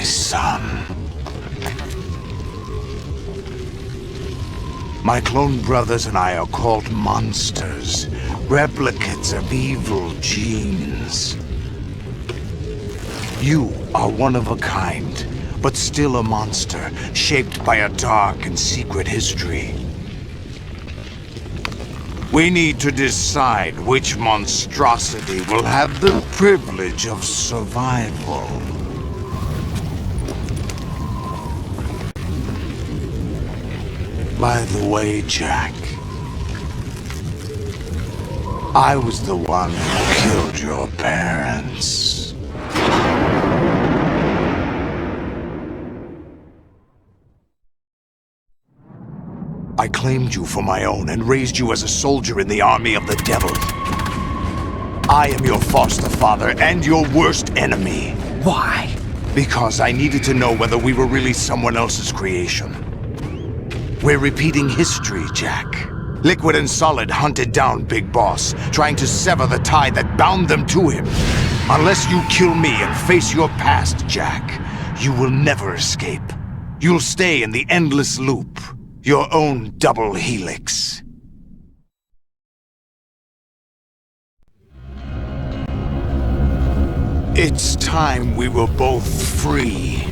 son. My clone brothers and I are called monsters, replicates of evil genes. You are one of a kind, but still a monster, shaped by a dark and secret history. We need to decide which monstrosity will have the privilege of survival. By the way, Jack, I was the one who killed your parents. I claimed you for my own and raised you as a soldier in the army of the devil. I am your foster father and your worst enemy. Why? Because I needed to know whether we were really someone else's creation. We're repeating history, Jack. Liquid and Solid hunted down Big Boss, trying to sever the tie that bound them to him. Unless you kill me and face your past, Jack, you will never escape. You'll stay in the endless loop, your own double helix. It's time we were both free.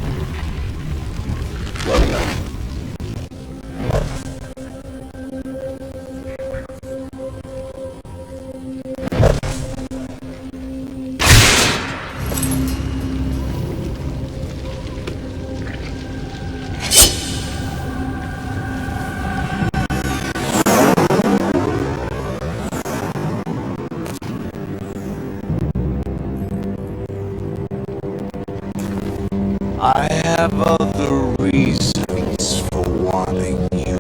I have other reasons for wanting you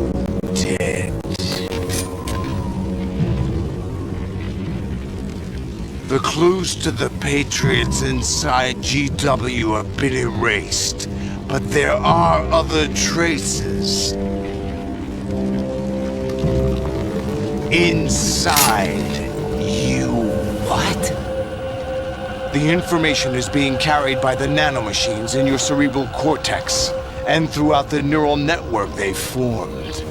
dead. The clues to the Patriots inside GW have been erased, but there are other traces. Inside you. What? The information is being carried by the nanomachines in your cerebral cortex, and throughout the neural network they've formed.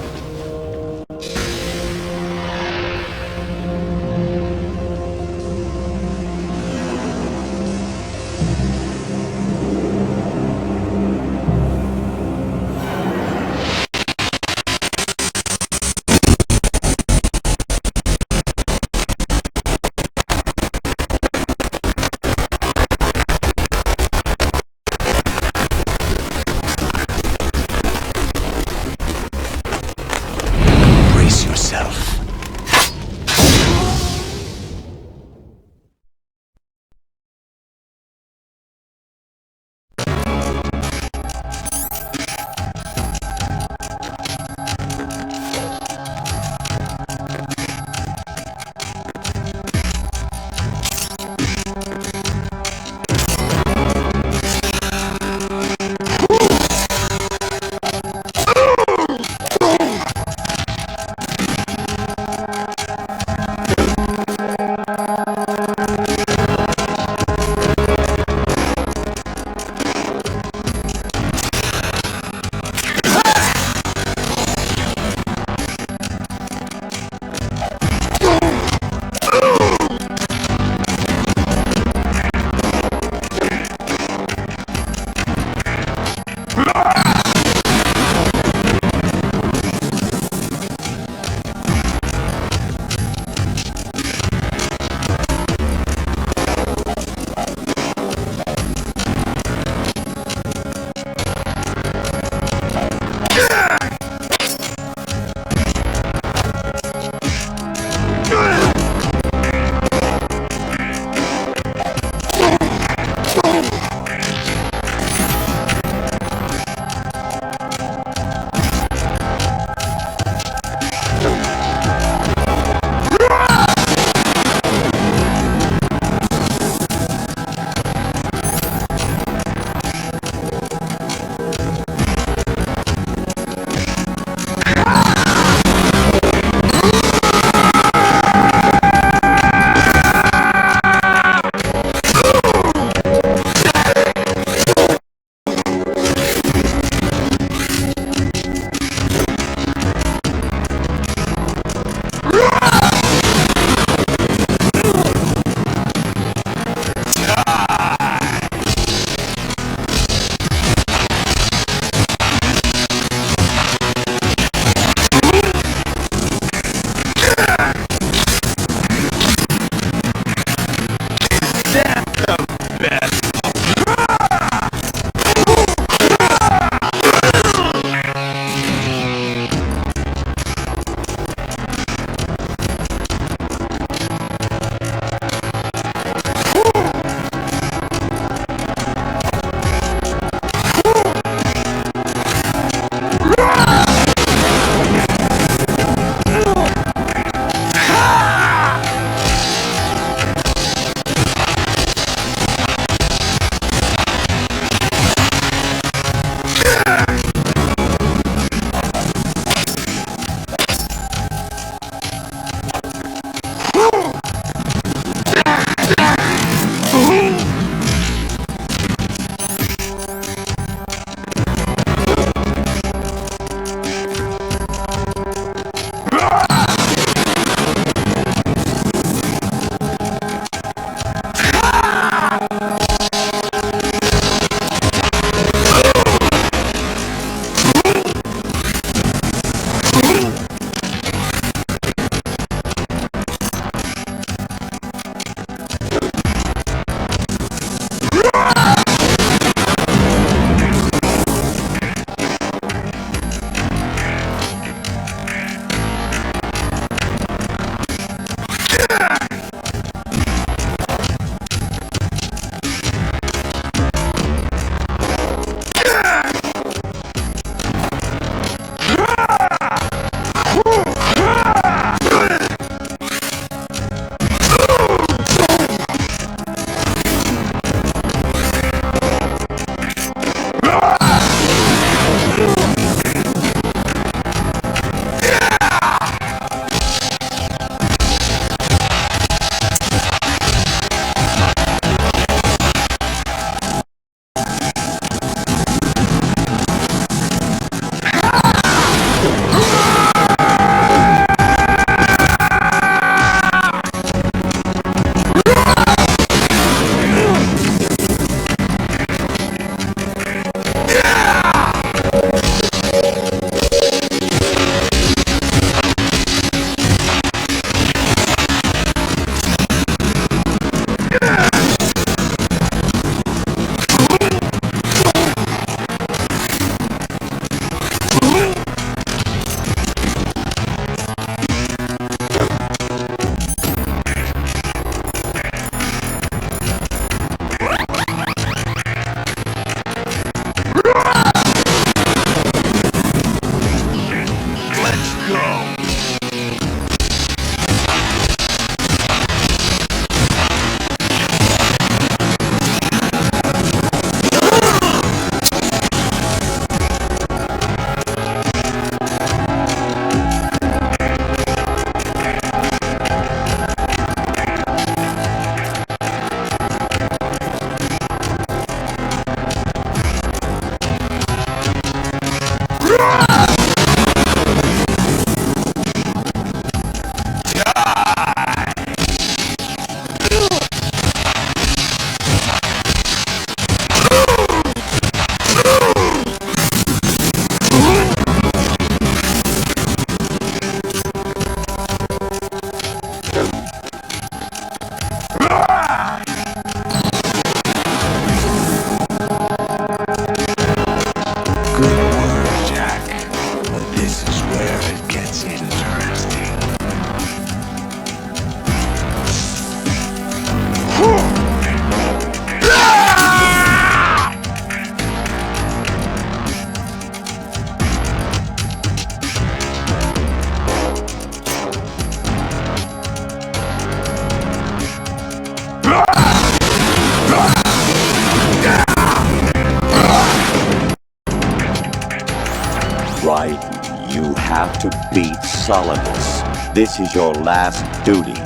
have to beat Solidus. This is your last duty.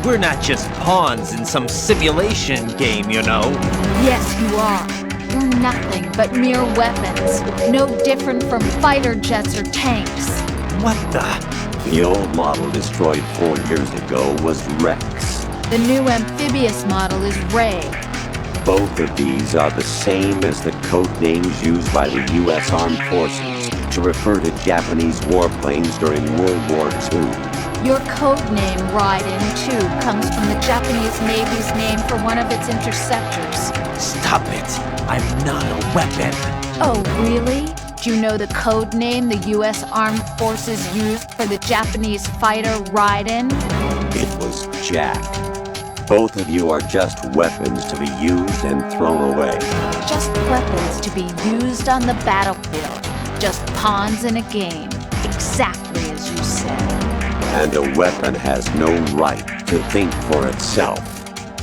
We're not just pawns in some simulation game, you know. Yes, you are. You're nothing but mere weapons. No different from fighter jets or tanks. What the? The old model destroyed 4 years ago was Rex. The new amphibious model is Ray. Both of these are the same as the code names used by the U.S. Armed Forces to refer to Japanese warplanes during World War II. Your code name, Raiden, too, comes from the Japanese Navy's name for one of its interceptors. Stop it! I'm not a weapon. Oh, really? Do you know the code name the U.S. Armed Forces used for the Japanese fighter Raiden? It was Jack. Both of you are just weapons to be used and thrown away. Just weapons to be used on the battlefield. Just pawns in a game. Exactly as you said. And a weapon has no right to think for itself.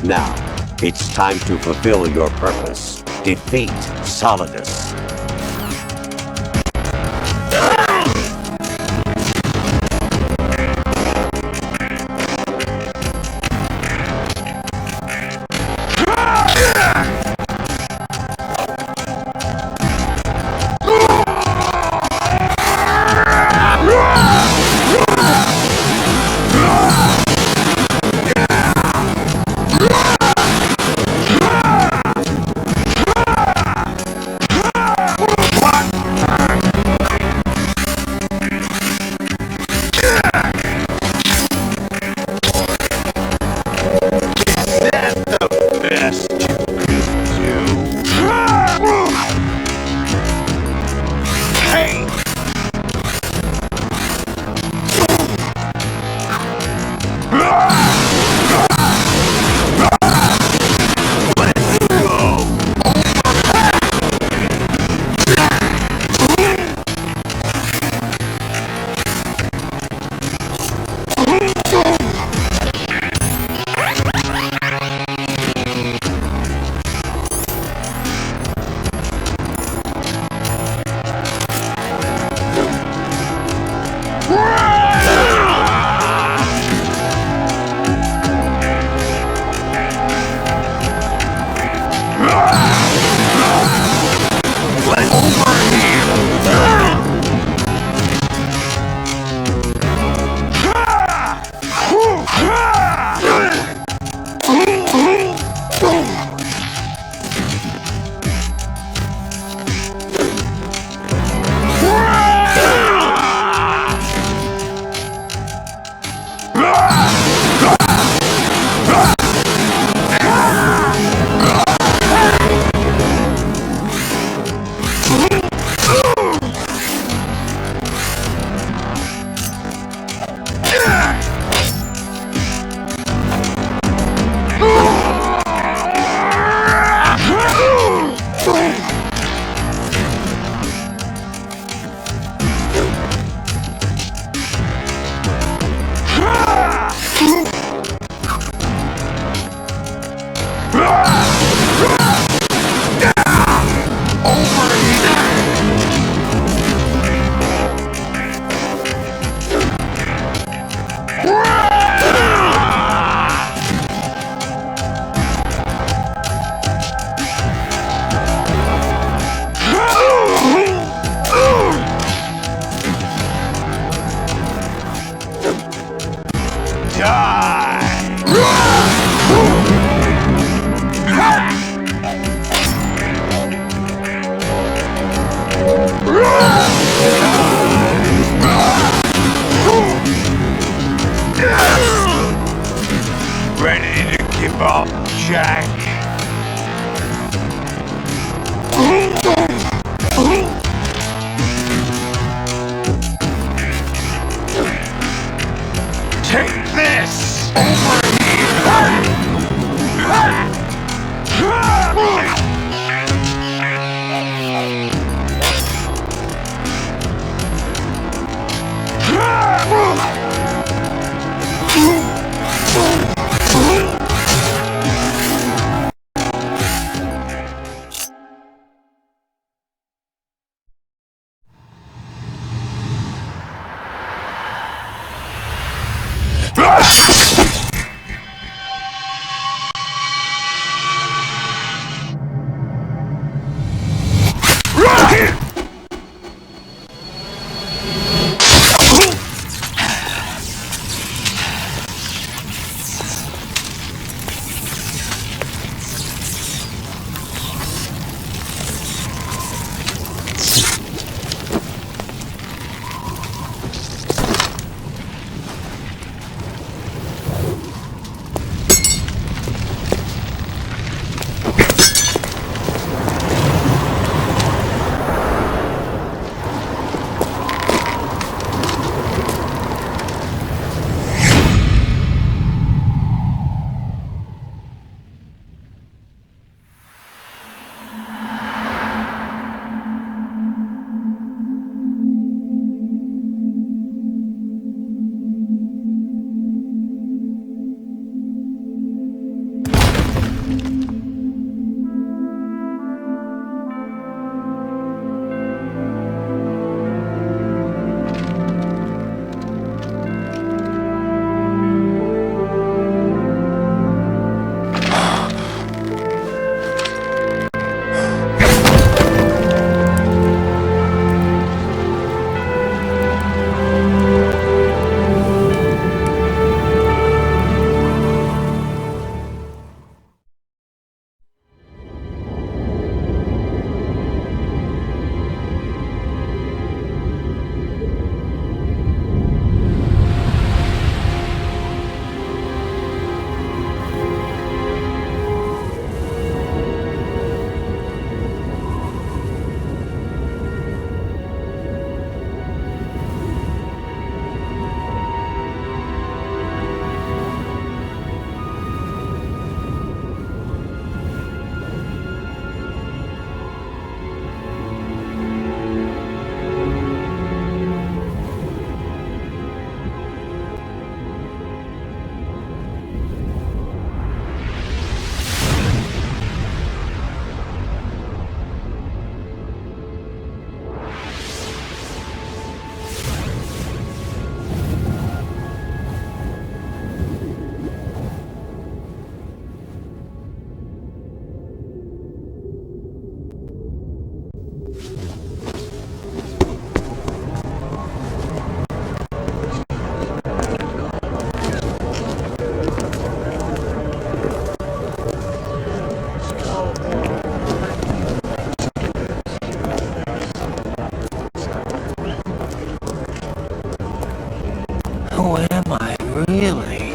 Now, it's time to fulfill your purpose. Defeat Solidus. Ready to give up, Jack? Take this! Over here! Who am I, really?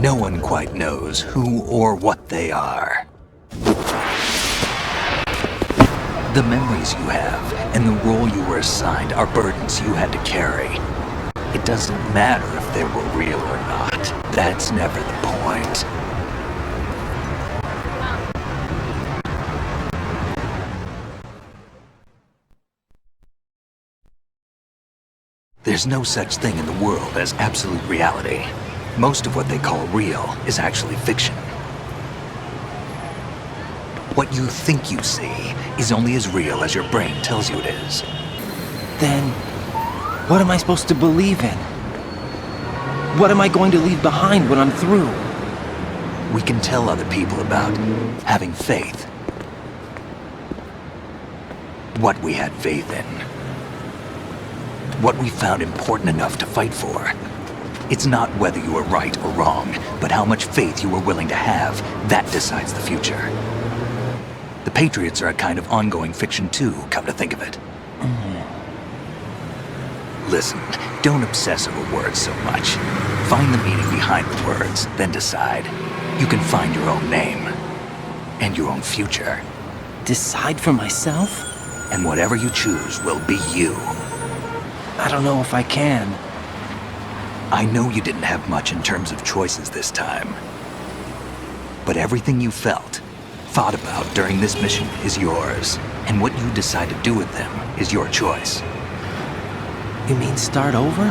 No one quite knows who or what they are. The memories you have and the role you were assigned are burdens you had to carry. It doesn't matter if they were real or not. That's never the point. There's no such thing in the world as absolute reality. Most of what they call real is actually fiction. What you think you see is only as real as your brain tells you it is. Then, what am I supposed to believe in? What am I going to leave behind when I'm through? We can tell other people about having faith. What we had faith in. What we found important enough to fight for. It's not whether you were right or wrong, but how much faith you were willing to have. That decides the future. The Patriots are a kind of ongoing fiction too, come to think of it. Listen, don't obsess over words so much. Find the meaning behind the words, then decide. You can find your own name. And your own future. Decide for myself? And whatever you choose will be you. I don't know if I can. I know you didn't have much in terms of choices this time. But everything you felt, thought about during this mission is yours. And what you decide to do with them is your choice. You mean start over?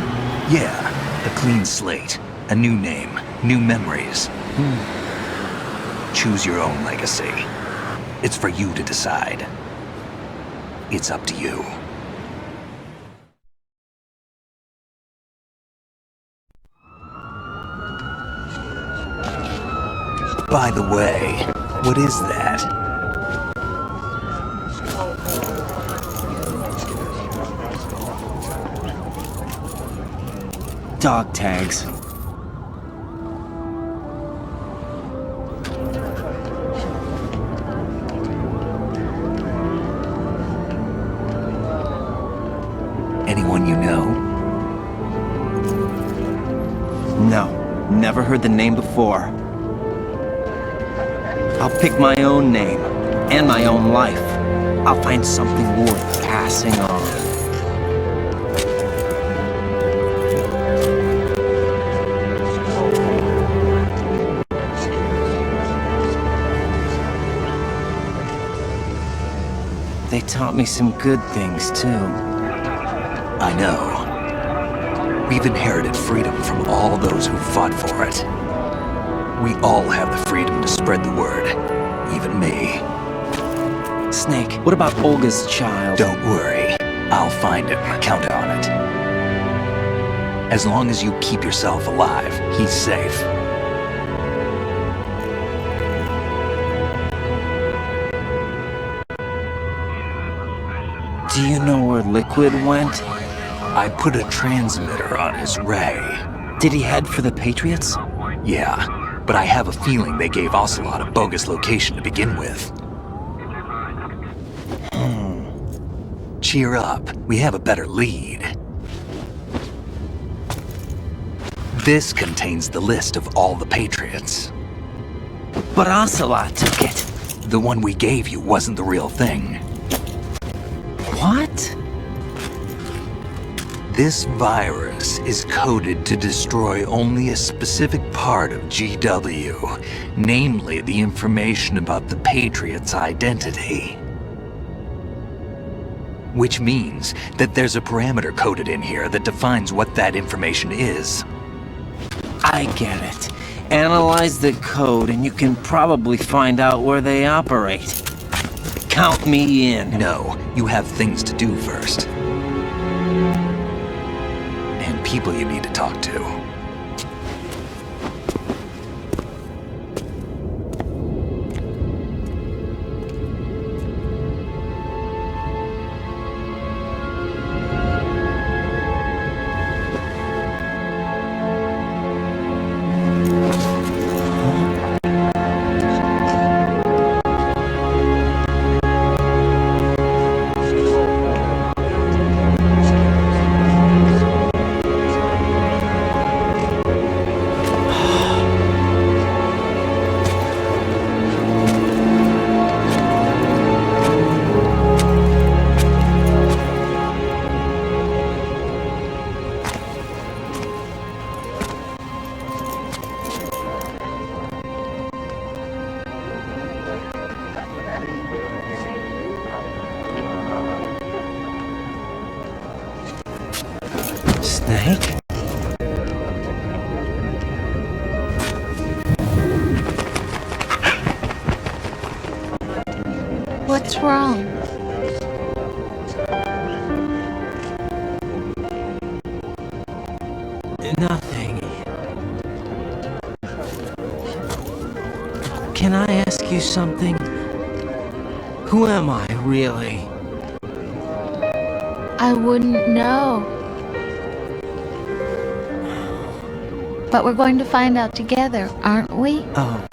Yeah, a clean slate, a new name, new memories. Choose your own legacy. It's for you to decide. It's up to you. By the way, what is that? Dog tags. Anyone you know? No, never heard the name before. I'll pick my own name, and my own life. I'll find something worth passing on. They taught me some good things, too. I know. We've inherited freedom from all those who fought for it. We all have the freedom to spread the word. Even me. Snake, what about Olga's child? Don't worry. I'll find him. Count on it. As long as you keep yourself alive, he's safe. Do you know where Liquid went? I put a transmitter on his ray. Did he head for the Patriots? Yeah. But I have a feeling they gave Ocelot a bogus location to begin with. Cheer up. We have a better lead. This contains the list of all the Patriots. But Ocelot took it. The one we gave you wasn't the real thing. What? This virus is coded to destroy only a specific part of GW, namely the information about the Patriot's identity. Which means that there's a parameter coded in here that defines what that information is. I get it. Analyze the code and you can probably find out where they operate. Count me in. No, you have things to do first. And people you need to talk to. Snake? What's wrong? Nothing. Can I ask you something? Who am I, really? I wouldn't know. But we're going to find out together, aren't we? Oh.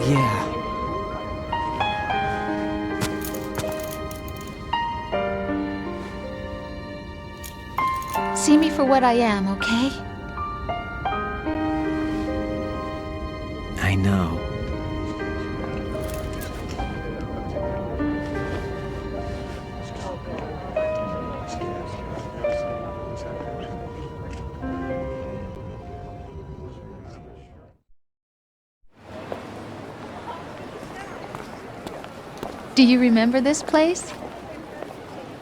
Yeah. See me for what I am, okay? I know. Do you remember this place?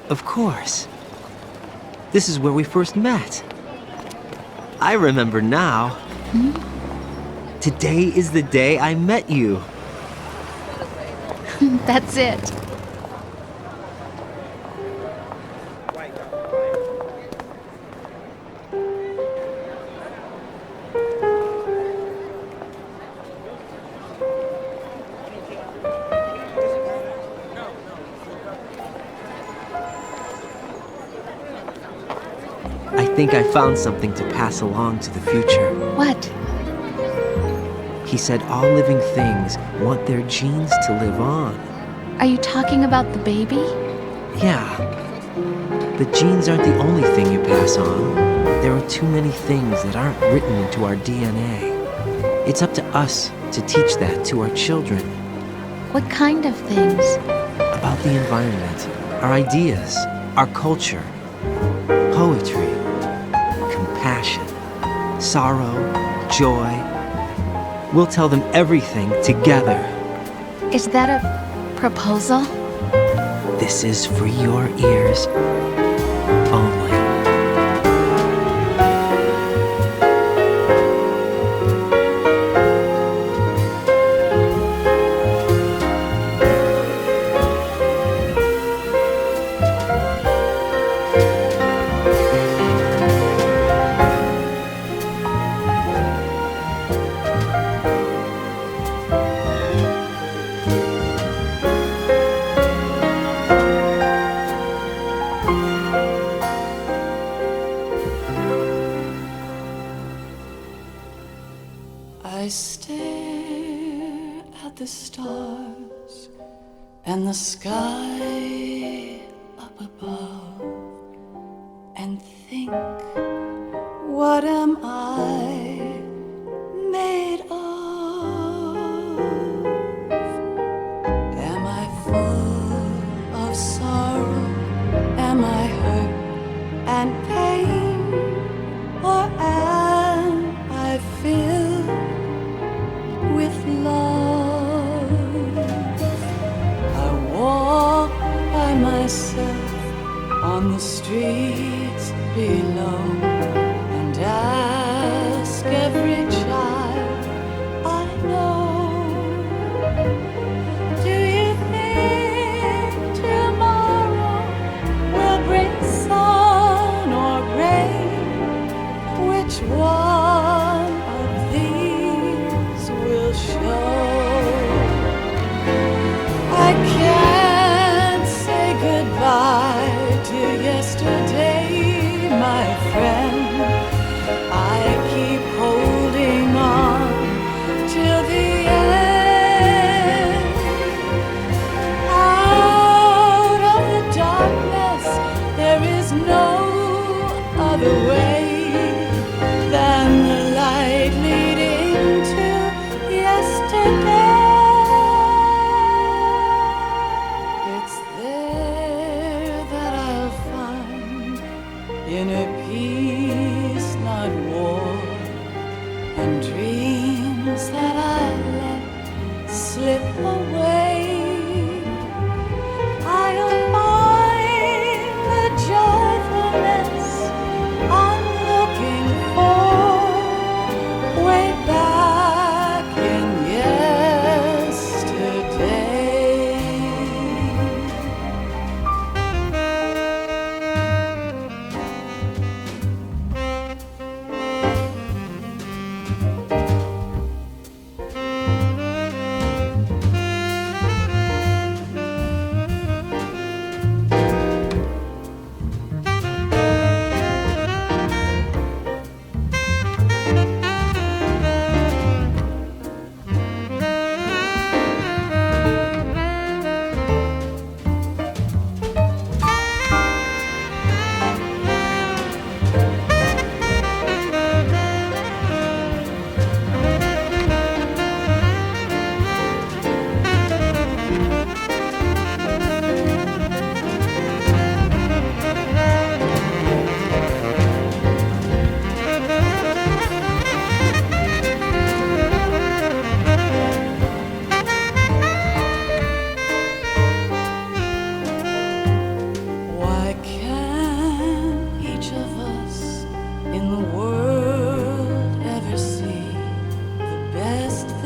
Of course. This is where we first met. I remember now. Today is the day I met you. That's it. I think I found something to pass along to the future. What? He said all living things want their genes to live on. Are you talking about the baby? Yeah. But genes aren't the only thing you pass on. There are too many things that aren't written into our DNA. It's up to us to teach that to our children. What kind of things? About the environment, our ideas, our culture, poetry, compassion, sorrow, joy. We'll tell them everything together. Is that a proposal? This is for your ears only. I stare at the stars and the sky up above and think, what am I made of? Am I full of sorrow? Am I hurt and pain? Or am I filled with love? I walk by myself on the streets below and ask every child I know, do you think tomorrow will bring sun or rain? Which one of these will show? I can't say goodbye to yesterday, my friend. I keep holding on till the end. Out of the darkness, there is no other way than the light leading to yesterday. It's there that I'll find inner peace, not war, and dreams that I let slip away. I'll find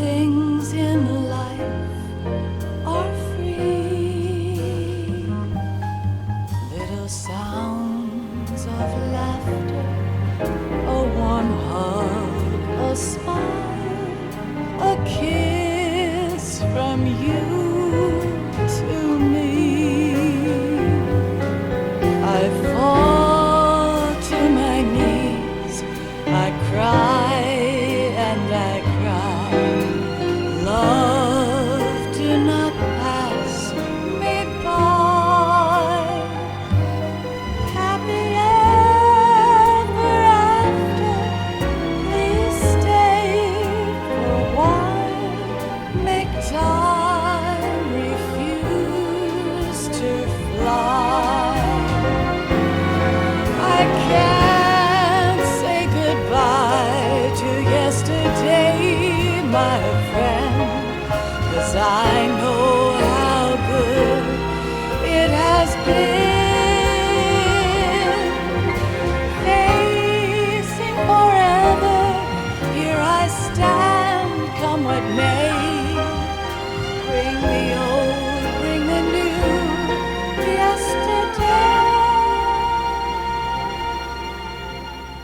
things in life are free. Little sounds of laughter, a warm hug, a smile, a kiss from you to me. I fall to my knees, I cry and I cry. Love, do not pass me by. Happy ever after, please stay for a while. Make time refuse to fly. I can't say goodbye to yesterday, my friend, 'cause I know how good it has been. Facing forever, here I stand, come what may. Bring the old, bring the new, yesterday.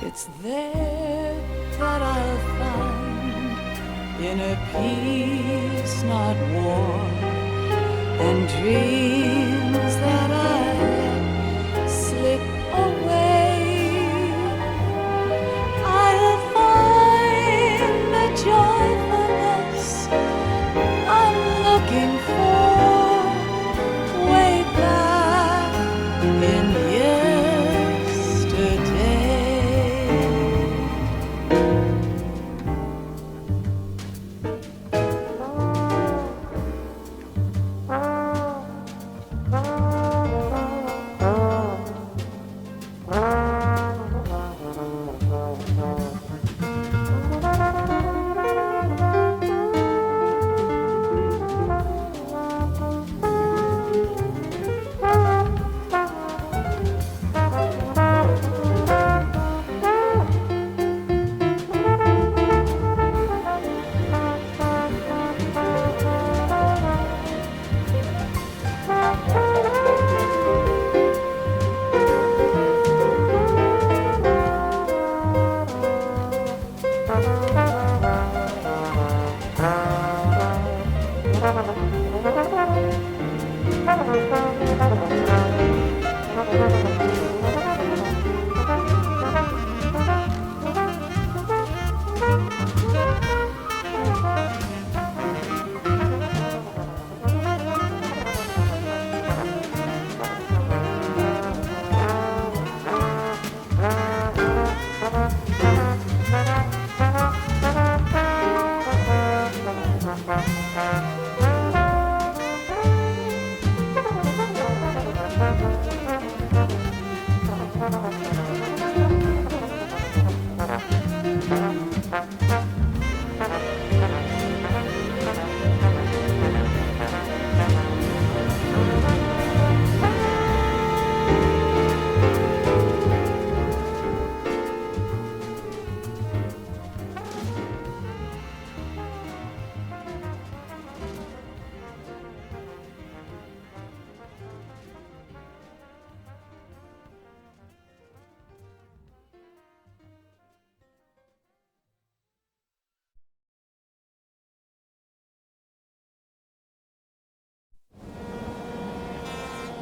It's there that I'll find inner peace, not war, and dreams that I let slip away. I'll find the joyfulness I'm looking for way back in yesterday.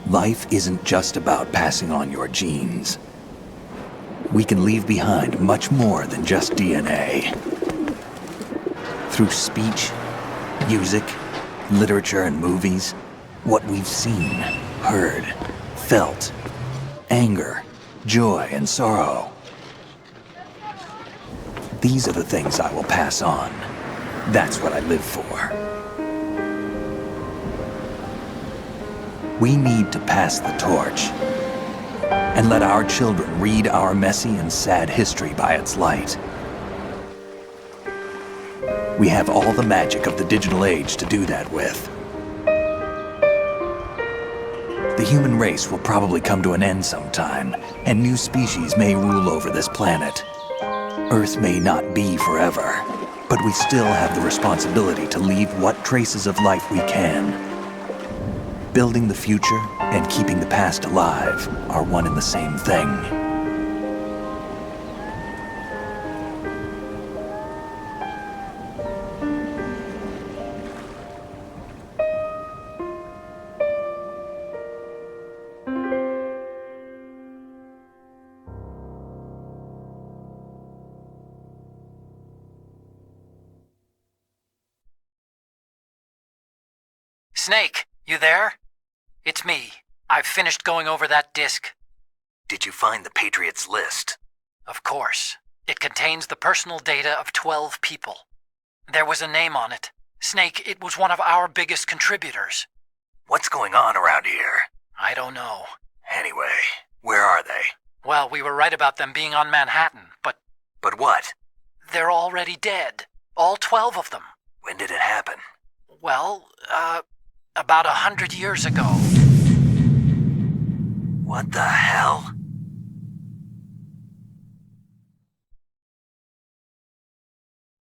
Life isn't just about passing on your genes. We can leave behind much more than just DNA. Through speech, music, literature, and movies, what we've seen, heard, felt, anger, joy, and sorrow. These are the things I will pass on. That's what I live for. We need to pass the torch and let our children read our messy and sad history by its light. We have all the magic of the digital age to do that with. The human race will probably come to an end sometime, and new species may rule over this planet. Earth may not be forever, But we still have the responsibility to leave what traces of life we can. Building the future and keeping the past alive are one and the same thing. Snake, you there? It's me. I've finished going over that disk. Did you find the Patriots list? Of course. It contains the personal data of 12 people. There was a name on it. Snake, it was one of our biggest contributors. What's going on around here? I don't know. Anyway, where are they? Well, we were right about them being on Manhattan, but But what? they're already dead. All 12 of them. When did it happen? Well, about 100 years ago. What the hell?